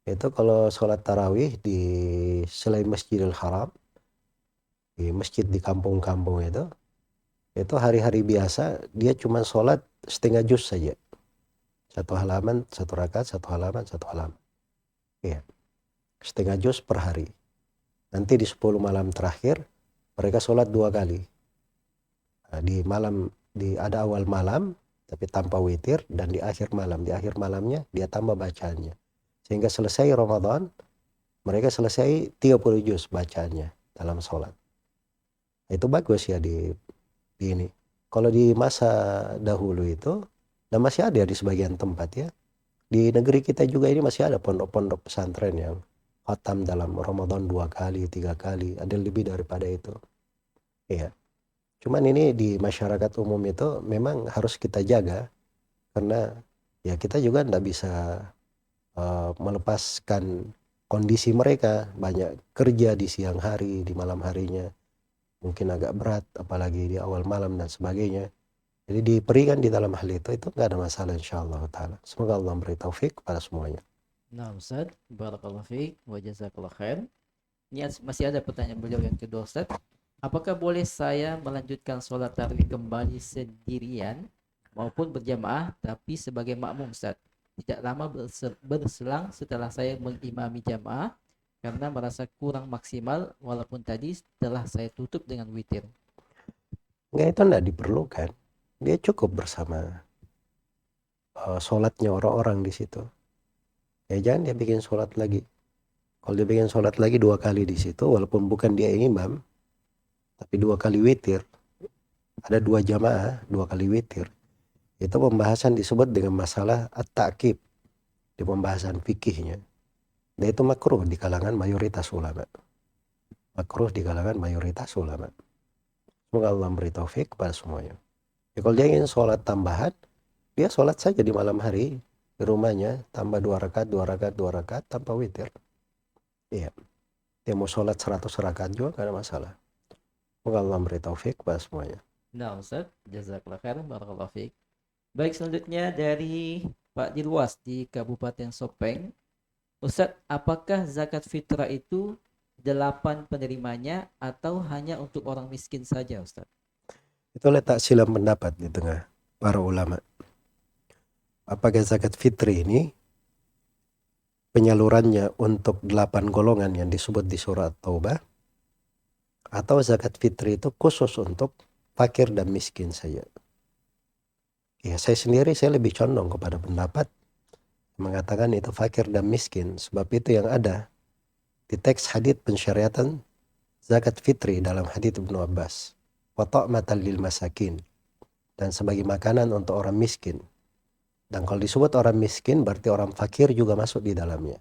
itu kalau sholat tarawih selain Masjidil Haram, di masjid di kampung-kampung itu hari-hari biasa dia cuma sholat setengah juz saja. Satu halaman, satu rakaat, satu halaman, satu halaman. Iya. Setengah juz per hari. Nanti di 10 malam terakhir, mereka sholat 2 kali. Nah, ada awal malam, tapi tanpa witir, dan di akhir malam. Di akhir malamnya, dia tambah bacaannya. Sehingga selesai Ramadan, mereka selesai 30 juz bacaannya dalam sholat. Itu bagus ya di ini. Kalau di masa dahulu itu, dan masih ada di sebagian tempat ya, di negeri kita juga ini masih ada pondok-pondok pesantren yang khatam dalam Ramadan 2 kali, 3 kali, ada lebih daripada itu. Iya. Cuman ini di masyarakat umum itu memang harus kita jaga, karena ya kita juga tidak bisa melepaskan kondisi mereka. Banyak kerja di siang hari, di malam harinya mungkin agak berat, apalagi di awal malam dan sebagainya. Jadi diberikan di dalam hal itu nggak ada masalah insyaallah ta'ala. Semoga Allah memberi taufik kepada semuanya. Nah, Ustaz, barakallahu fiik wa jazakallahu khair. Ini masih ada pertanyaan beliau yang kedua, Ustaz. Apakah boleh saya melanjutkan sholat tarawih kembali sendirian maupun berjamaah tapi sebagai makmum, Ustaz? Tidak lama berselang setelah saya mengimami jamaah karena merasa kurang maksimal walaupun tadi setelah saya tutup dengan witir. Enggak, itu enggak diperlukan. Dia cukup bersama sholatnya orang-orang di situ. Ya jangan dia bikin sholat lagi. Kalau dia bikin sholat lagi 2 kali di situ, walaupun bukan dia yang imam, tapi 2 kali witir, ada 2 jamaah, 2 kali witir. Itu pembahasan disebut dengan masalah at-ta'qib di pembahasan fikihnya. Dan itu makruh di kalangan mayoritas ulama. Makruh di kalangan mayoritas ulama. Semoga Allah memberi taufik kepada semuanya. Ya, kalau dia ingin sholat tambahan, dia sholat saja di malam hari di rumahnya, tambah 2 rakaat, 2 rakaat, 2 rakaat tanpa witir. Iya. Dia mau sholat 100 rakaat juga gak ada masalah. Semoga Allah memberi taufik kepada semuanya. Nah, Ustaz, jazakallahu khairan, barakallahu fiik. Baik, selanjutnya dari Pak Dirwas di Kabupaten Sopeng. Ustaz, apakah zakat fitrah itu 8 penerimanya atau hanya untuk orang miskin saja, Ustaz? Itu letak silam pendapat di tengah para ulama. Apakah zakat fitri ini penyalurannya untuk 8 golongan yang disebut di surat Taubah, atau zakat fitri itu khusus untuk fakir dan miskin saja. Ya, saya sendiri saya lebih condong kepada pendapat mengatakan itu fakir dan miskin, sebab itu yang ada di teks hadits pensyariatan zakat fitri dalam hadits Ibnu Abbas. Wa ta'matan lil masakin, dan sebagai makanan untuk orang miskin. Dan kalau disebut orang miskin berarti orang fakir juga masuk di dalamnya.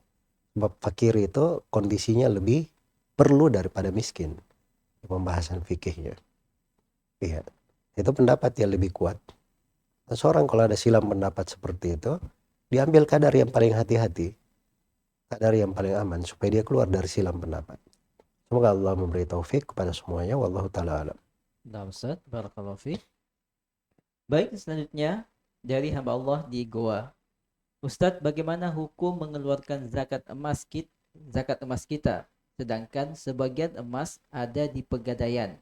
Sebab fakir itu kondisinya lebih perlu daripada miskin. Pembahasan fikihnya. Iya. Itu pendapat yang lebih kuat. Dan seorang kalau ada silam pendapat seperti itu, diambil kadar yang paling hati-hati. Kadar yang paling aman supaya dia keluar dari silam pendapat. Semoga Allah memberi taufik kepada semuanya. Wallahu ta'ala alam. Nah, Ustaz, barakallahu fiik. Baik, selanjutnya dari hamba Allah di Goa. Ustadz, bagaimana hukum mengeluarkan zakat emas kita, sedangkan sebagian emas ada di Pegadaian?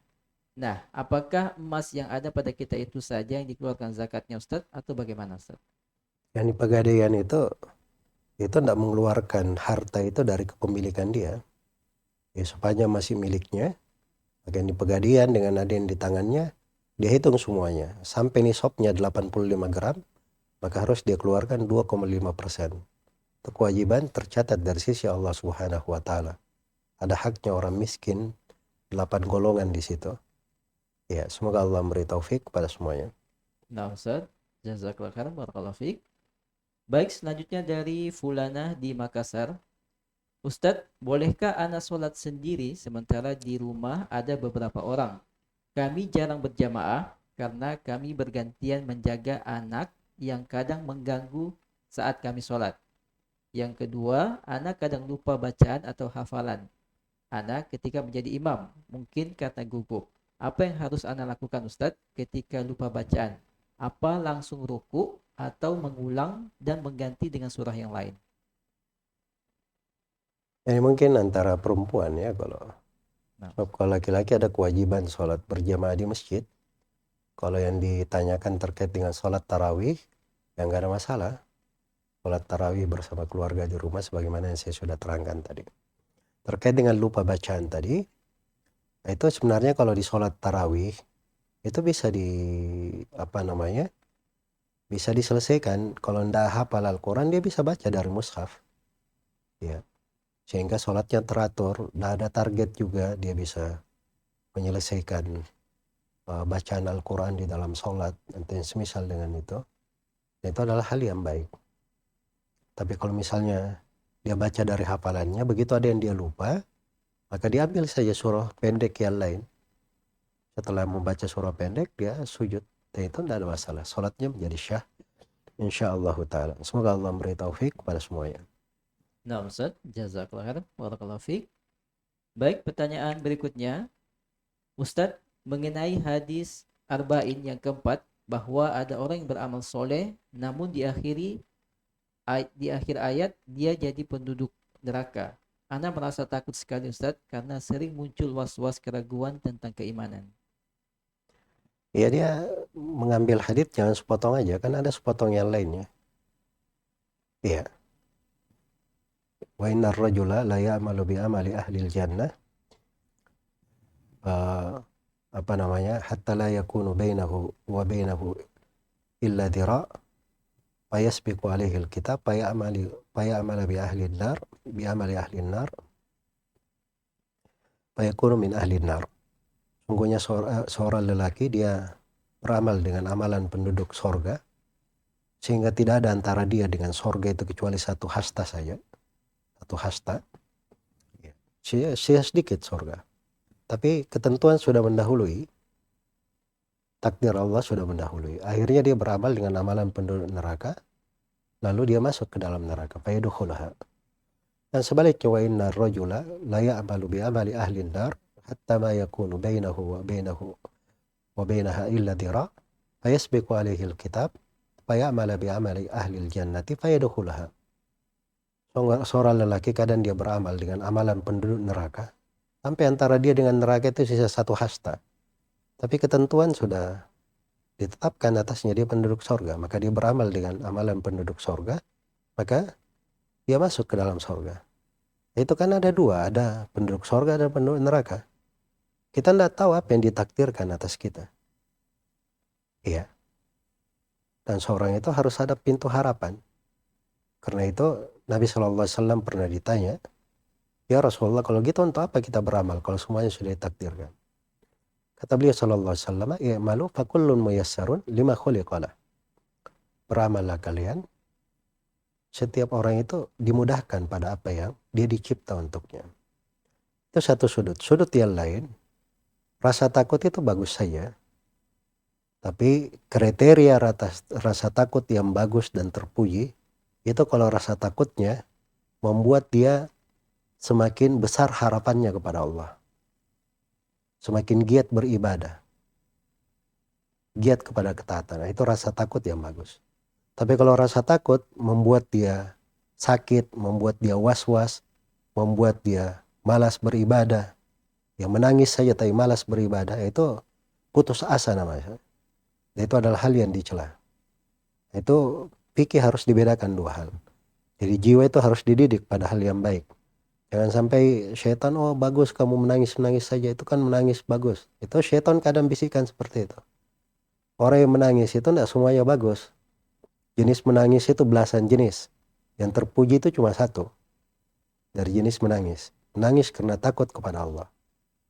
Nah, apakah emas yang ada pada kita itu saja yang dikeluarkan zakatnya, Ustadz, atau bagaimana, Ustadz? Yang di Pegadaian itu tidak mengeluarkan harta itu dari kepemilikan dia. Ya, supaya masih miliknya. Maka yang di Pegadaian dengan ada yang di tangannya, dia hitung semuanya. Sampai nisabnya 85 gram, maka harus dia keluarkan 2,5%. Itu kewajiban tercatat dari sisi Allah Subhanahu wa Ta'ala. Ada haknya orang miskin, 8 golongan di situ. Ya, semoga Allah memberi taufik kepada semuanya. Nah, Ustadz, jazakallahu khairan, barakallahu fiik. Baik, selanjutnya dari Fulana di Makassar. Ustadz, bolehkah anak sholat sendiri sementara di rumah ada beberapa orang? Kami jarang berjamaah karena kami bergantian menjaga anak yang kadang mengganggu saat kami sholat. Yang kedua, anak kadang lupa bacaan atau hafalan anak ketika menjadi imam, mungkin karena gugup. Apa yang harus anak lakukan, Ustadz, ketika lupa bacaan? Apa langsung ruku atau mengulang dan mengganti dengan surah yang lain? Ini mungkin antara perempuan ya, Nah, kalau laki-laki ada kewajiban sholat berjamaah di masjid. Kalau yang ditanyakan terkait dengan sholat tarawih, yang nggak ada masalah. Sholat tarawih bersama keluarga di rumah sebagaimana yang saya sudah terangkan tadi. Terkait dengan lupa bacaan tadi, itu sebenarnya kalau di sholat tarawih itu bisa bisa diselesaikan. Kalau ndak hafal Al-Quran, dia bisa baca dari mushaf, ya, sehingga sholatnya teratur. Ndak ada target juga, dia bisa menyelesaikan bacaan Al-Quran di dalam sholat, nanti semisal dengan itu adalah hal yang baik. Tapi kalau misalnya dia baca dari hafalannya, begitu ada yang dia lupa, maka diambil saja surah pendek yang lain. Setelah membaca surah pendek, dia sujud. Dan itu tidak ada masalah. Sholatnya menjadi syah. InsyaAllah ta'ala. Semoga Allah memberi taufik kepada semuanya. nah Ustadz, jazakallahu khairan, barakallahu fiik. Baik, pertanyaan berikutnya. Ustadz, mengenai hadis Arba'in yang keempat, bahwa ada orang yang beramal soleh, namun di akhir ayat dia jadi penduduk neraka. Ana merasa takut sekali, Ustadz, karena sering muncul was-was keraguan tentang keimanan. Ya, dia mengambil hadits jangan sepotong aja, kan ada sepotong yang lainnya. Iya. Wa innar rajula la ya'malu bi amali ahlil jannah. Hatta la yakunu bainahu wa bainahu illa dira' fayasbiqu alaihi alkitab fayamala bi ahli an-nar bi amali ahli an-nar fayakunu min ahli an-nar. Sungguhnya seorang lelaki dia beramal dengan amalan penduduk sorga, sehingga tidak ada antara dia dengan sorga itu kecuali satu hasta saja. Satu hasta. Sia sedikit sorga. Tapi ketentuan sudah mendahului. Takdir Allah sudah mendahului. Akhirnya dia beramal dengan amalan penduduk neraka. Lalu dia masuk ke dalam neraka. Fayadkhulaha. Dan sebaliknya, wa inna rajula la ya'malu bi amali ahli an-nar hatta ma yakunu bainahu wa bainaha illa dira' fayasbiqu alaihi al-kitab fayamala bi amali ahli al-jannati fayadkhulaha. Seorang lelaki kadang dia beramal dengan amalan penduduk neraka sampai antara dia dengan neraka itu sisa satu hasta. Tapi ketentuan sudah ditetapkan atasnya, dia penduduk sorga. Maka dia beramal dengan amalan penduduk sorga, maka dia masuk ke dalam sorga. Itu kan ada dua, ada penduduk sorga dan penduduk neraka. Kita tidak tahu apa yang ditakdirkan atas kita. Iya. Dan seorang itu harus ada pintu harapan. Karena itu Nabi SAW pernah ditanya, ya Rasulullah, kalau gitu untuk apa kita beramal kalau semuanya sudah ditakdirkan? Kata beliau SAW, i'malu fakullun muyassarun lima khuliqalah. Beramallah kalian, setiap orang itu dimudahkan pada apa yang dia dicipta untuknya. Itu satu sudut. Sudut yang lain, rasa takut itu bagus saja. Tapi kriteria rasa takut yang bagus dan terpuji, itu kalau rasa takutnya membuat dia semakin besar harapannya kepada Allah. Semakin giat beribadah. Giat kepada ketaatan. Nah, itu rasa takut yang bagus. Tapi kalau rasa takut membuat dia sakit, membuat dia was-was, membuat dia malas beribadah, yang menangis saja tapi malas beribadah, itu putus asa namanya. Itu adalah hal yang dicela. Itu fikih harus dibedakan dua hal. Jadi jiwa itu harus dididik pada hal yang baik. Jangan sampai syaitan, oh bagus kamu menangis-menangis saja, itu kan menangis bagus. Itu syaitan kadang bisikan seperti itu. Orang yang menangis itu tidak semuanya bagus. Jenis menangis itu belasan jenis. Yang terpuji itu cuma satu dari jenis menangis. Menangis karena takut kepada Allah.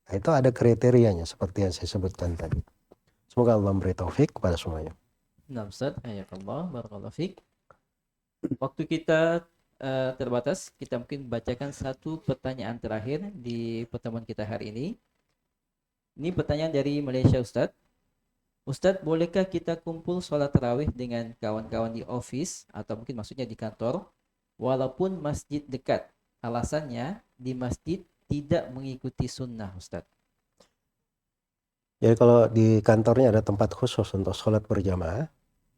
Nah, itu ada kriterianya seperti yang saya sebutkan tadi. Semoga Allah memberi taufik kepada semuanya. Nah, Ustaz, ayakallah, barakallahu fiik. Waktu kita terbatas, kita mungkin bacakan satu pertanyaan terakhir di pertemuan kita hari ini. Ini pertanyaan dari Malaysia, Ustaz. Ustadz, bolehkah kita kumpul sholat tarawih dengan kawan-kawan di office atau mungkin maksudnya di kantor, walaupun masjid dekat? Alasannya di masjid tidak mengikuti sunnah, Ustadz. Jadi kalau di kantornya ada tempat khusus untuk sholat berjamaah,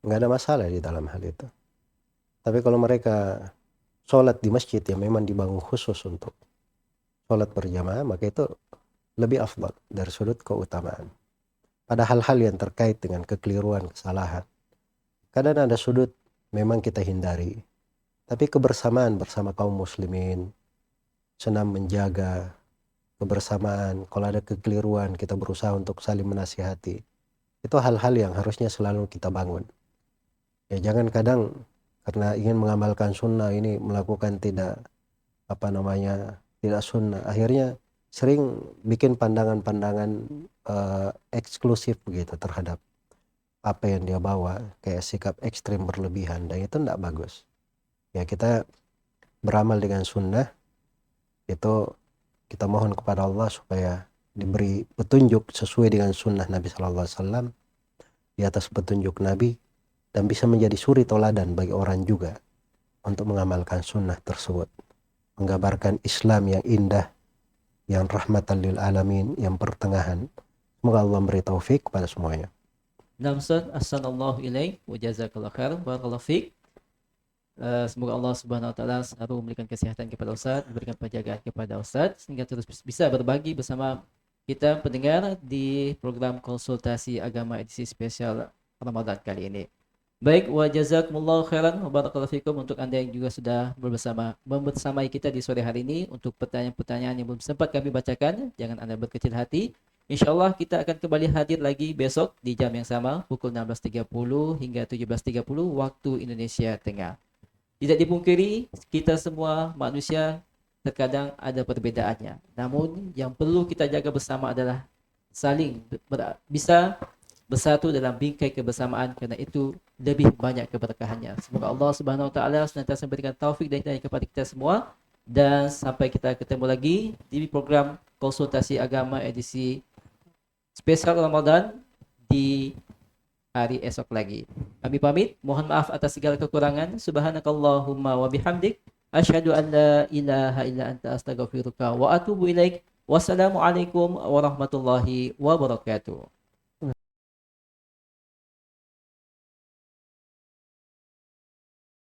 nggak ada masalah di dalam hal itu. Tapi kalau mereka sholat di masjid yang memang dibangun khusus untuk sholat berjamaah, maka itu lebih afdal dari sudut keutamaan. Pada hal-hal yang terkait dengan kekeliruan, kesalahan, kadang ada sudut memang kita hindari. Tapi kebersamaan bersama kaum muslimin, senam menjaga kebersamaan, kalau ada kekeliruan kita berusaha untuk saling menasihati. Itu hal-hal yang harusnya selalu kita bangun. Ya jangan kadang karena ingin mengamalkan sunnah ini melakukan tidak sunnah. Akhirnya sering bikin pandangan-pandangan eksklusif begitu terhadap apa yang dia bawa, kayak sikap ekstrim berlebihan, dan itu tidak bagus. Ya kita beramal dengan sunnah, itu kita mohon kepada Allah supaya diberi petunjuk sesuai dengan sunnah Nabi SAW, di atas petunjuk Nabi, dan bisa menjadi suri toladan bagi orang juga untuk mengamalkan sunnah tersebut, menggambarkan Islam yang indah, yang rahmatan lil alamin, yang pertengahan. Semoga Allah memberi taufik kepada semuanya. Nah, Ustaz, assalamualaikum ilaik wa jazakallahu khair, barakallahu fiik. Semoga Allah Subhanahu wa taala selalu memberikan kesehatan kepada Ustaz, memberikan penjagaan kepada Ustaz sehingga terus bisa berbagi bersama kita pendengar di program konsultasi agama edisi spesial Ramadan kali ini. Baik, wa jazakumullahu khairan wa barakallahu fikum untuk Anda yang juga sudah membersamai kita di sore hari ini. Untuk pertanyaan-pertanyaan yang belum sempat kami bacakan, jangan Anda berkecil hati. Insyaallah kita akan kembali hadir lagi besok di jam yang sama pukul 16.30 hingga 17.30 waktu Indonesia Tengah. Tidak dipungkiri, kita semua manusia terkadang ada perbedaannya. Namun yang perlu kita jaga bersama adalah saling bisa bersatu dalam bingkai kebersamaan, karena itu lebih banyak keberkahannya. Semoga Allah Subhanahu wa taala senantiasa memberikan taufik dan hidayah kepada kita semua, dan sampai kita ketemu lagi di program konsultasi agama edisi spesial Ramadan di hari esok lagi. Kami pamit, mohon maaf atas segala kekurangan. Subhanakallahumma wa bihamdik, asyhadu an la ilaha illa anta astaghfiruka wa atubu ilaik. Wassalamualaikum warahmatullahi wabarakatuh.